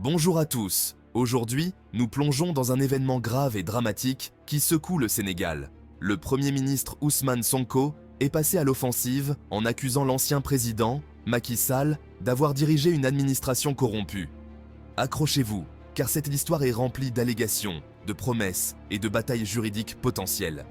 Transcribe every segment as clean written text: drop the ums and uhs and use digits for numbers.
Bonjour à tous. Aujourd'hui, nous plongeons dans un événement grave et dramatique qui secoue le Sénégal. Le Premier ministre Ousmane Sonko est passé à l'offensive en accusant l'ancien président, Macky Sall, d'avoir dirigé une administration corrompue. Accrochez-vous, car cette histoire est remplie d'allégations, de promesses et de batailles juridiques potentielles.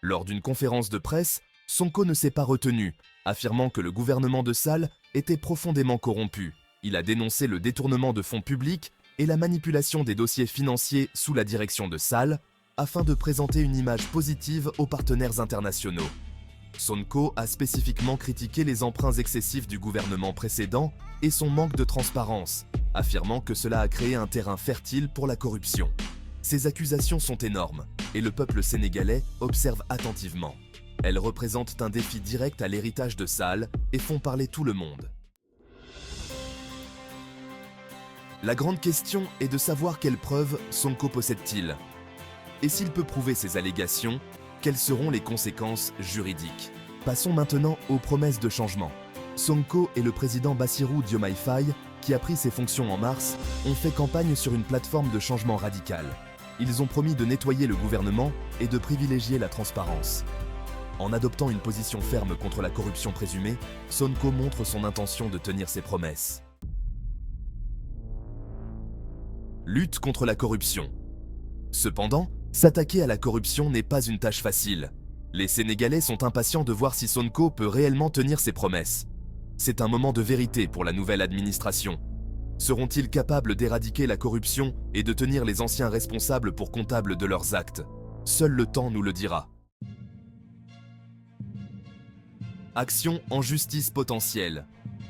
Lors d'une conférence de presse, Sonko ne s'est pas retenu, affirmant que le gouvernement de Sall était profondément corrompu. Il a dénoncé le détournement de fonds publics et la manipulation des dossiers financiers sous la direction de Sall, afin de présenter une image positive aux partenaires internationaux. Sonko a spécifiquement critiqué les emprunts excessifs du gouvernement précédent et son manque de transparence, affirmant que cela a créé un terrain fertile pour la corruption. Ces accusations sont énormes, et le peuple sénégalais observe attentivement. Elles représentent un défi direct à l'héritage de Sall et font parler tout le monde. La grande question est de savoir quelles preuves Sonko possède-t-il. Et s'il peut prouver ces allégations, quelles seront les conséquences juridiques? Passons maintenant aux promesses de changement. Sonko et le président Bassirou Diomaye Faye, qui a pris ses fonctions en mars, ont fait campagne sur une plateforme de changement radical. Ils ont promis de nettoyer le gouvernement et de privilégier la transparence. En adoptant une position ferme contre la corruption présumée, Sonko montre son intention de tenir ses promesses. Lutte contre la corruption. Cependant, s'attaquer à la corruption n'est pas une tâche facile. Les Sénégalais sont impatients de voir si Sonko peut réellement tenir ses promesses. C'est un moment de vérité pour la nouvelle administration. Seront-ils capables d'éradiquer la corruption et de tenir les anciens responsables pour comptables de leurs actes? Seul le temps nous le dira. Action en justice potentielle.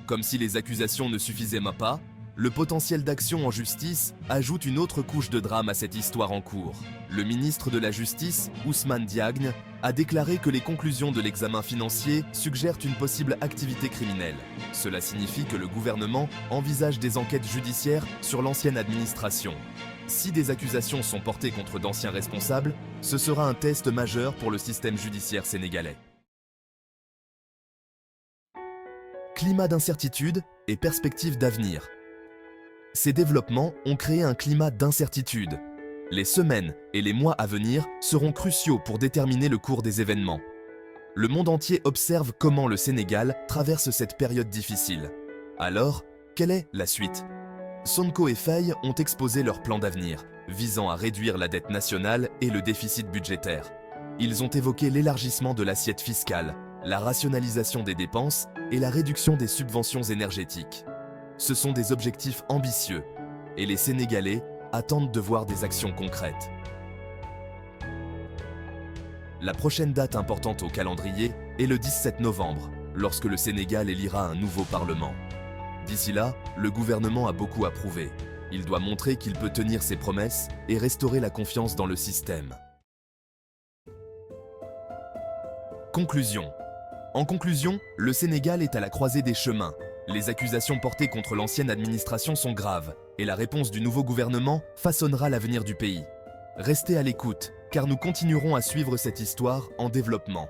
Comme si les accusations ne suffisaient pas, le potentiel d'action en justice ajoute une autre couche de drame à cette histoire en cours. Le ministre de la Justice, Ousmane Diagne, a déclaré que les conclusions de l'examen financier suggèrent une possible activité criminelle. Cela signifie que le gouvernement envisage des enquêtes judiciaires sur l'ancienne administration. Si des accusations sont portées contre d'anciens responsables, ce sera un test majeur pour le système judiciaire sénégalais. Climat d'incertitude et perspectives d'avenir. Ces développements ont créé un climat d'incertitude. Les semaines et les mois à venir seront cruciaux pour déterminer le cours des événements. Le monde entier observe comment le Sénégal traverse cette période difficile. Alors, quelle est la suite? Sonko et Faye ont exposé leur plan d'avenir, visant à réduire la dette nationale et le déficit budgétaire. Ils ont évoqué l'élargissement de l'assiette fiscale, la rationalisation des dépenses et la réduction des subventions énergétiques. Ce sont des objectifs ambitieux, et les Sénégalais attendent de voir des actions concrètes. La prochaine date importante au calendrier est le 17 novembre, lorsque le Sénégal élira un nouveau Parlement. D'ici là, le gouvernement a beaucoup à prouver. Il doit montrer qu'il peut tenir ses promesses et restaurer la confiance dans le système. Conclusion. En conclusion, le Sénégal est à la croisée des chemins. Les accusations portées contre l'ancienne administration sont graves, et la réponse du nouveau gouvernement façonnera l'avenir du pays. Restez à l'écoute, car nous continuerons à suivre cette histoire en développement.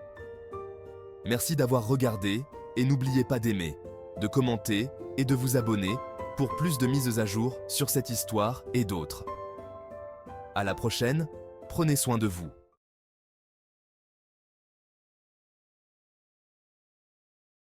Merci d'avoir regardé, et n'oubliez pas d'aimer, de commenter et de vous abonner pour plus de mises à jour sur cette histoire et d'autres. À la prochaine, prenez soin de vous.